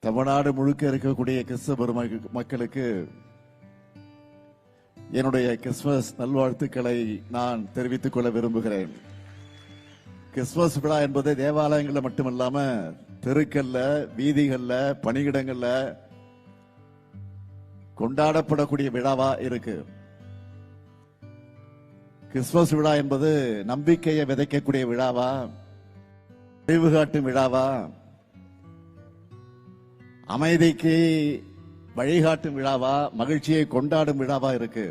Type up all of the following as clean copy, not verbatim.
தமிழ்நாடு முழுக்க இருக்கக்கூடிய கிறிஸ்தவ மக்களுக்கு என்னுடைய கிறிஸ்துமஸ் நல்வாழ்த்துக்களை நான் தெரிவித்துக் கொள்ள விரும்புகிறேன். கிறிஸ்துமஸ் விழா என்பது தேவாலயங்கள்ல மட்டுமல்லாம தெருக்கல்ல, வீதிகள்ல, பணியிடங்கள்ல கொண்டாடப்படக்கூடிய விழாவா இருக்கு. கிறிஸ்துமஸ் விழா என்பது நம்பிக்கையை விதைக்கக்கூடிய விழாவா, அறிவு காட்டும் விழாவா, அமைதிக்கு வழிகாட்டும் விழாவா, மகிழ்ச்சியை கொண்டாடும் விழாவா இருக்கு.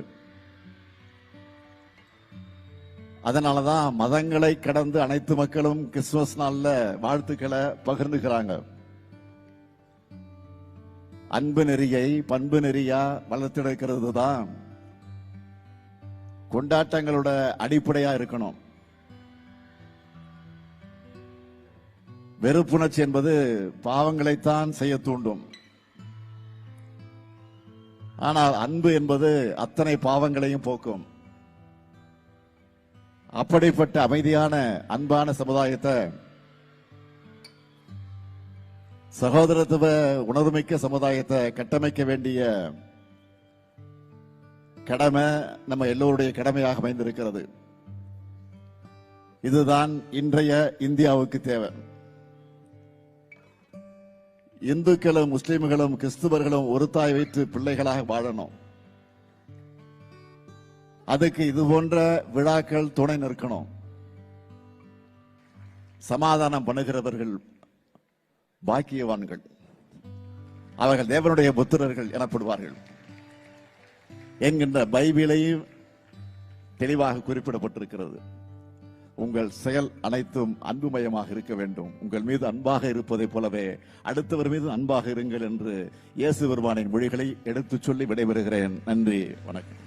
அதனாலதான் மதங்களை கடந்து அனைத்து மக்களும் கிறிஸ்துமஸ் நாள்ல வாழ்த்துக்களை பகிர்ந்துக்கிறாங்க. அன்பு நெறியை பண்பு நெறியா வளர்த்தெடுக்கிறது தான் கொண்டாட்டங்களோட அடிப்படையா இருக்கணும். வெறுப்புணர்ச்சி என்பது பாவங்களைத்தான் செய்ய தூண்டும். ஆனால் அன்பு என்பது அத்தனை பாவங்களையும் போக்கும். அப்படிப்பட்ட அமைதியான அன்பான சமுதாயத்தை, சகோதரத்துவ உணர்வுமிக்க சமுதாயத்தை கட்டமைக்க வேண்டிய கடமை நம்ம எல்லோருடைய கடமையாக அமைந்திருக்கிறது. இதுதான் இன்றைய இந்தியாவுக்கு தேவை. இந்துக்களும் முஸ்லிம்களும் கிறிஸ்துவர்களும் ஒரு தாய் வயிற்று பிள்ளைகளாக வாழணும். அதுக்கு இது போன்ற விழாக்கள் துணை நிற்கணும். சமாதானம் பண்ணுகிறவர்கள் பாக்கியவான்கள், அவர்கள் தேவனுடைய புத்திரர்கள் எனப்படுவார்கள் என்கின்ற பைபிளையும் தெளிவாக குறிப்பிடப்பட்டிருக்கிறது. உங்கள் செயல் அனைத்தும் அன்புமயமாக இருக்க வேண்டும். உங்கள் மீது அன்பாக இருப்பதை போலவே அடுத்தவர் மீது அன்பாக இருங்கள் என்று இயேசு பெருமானின் மொழிகளை எடுத்துச் சொல்லி விடைபெறுகிறேன். நன்றி, வணக்கம்.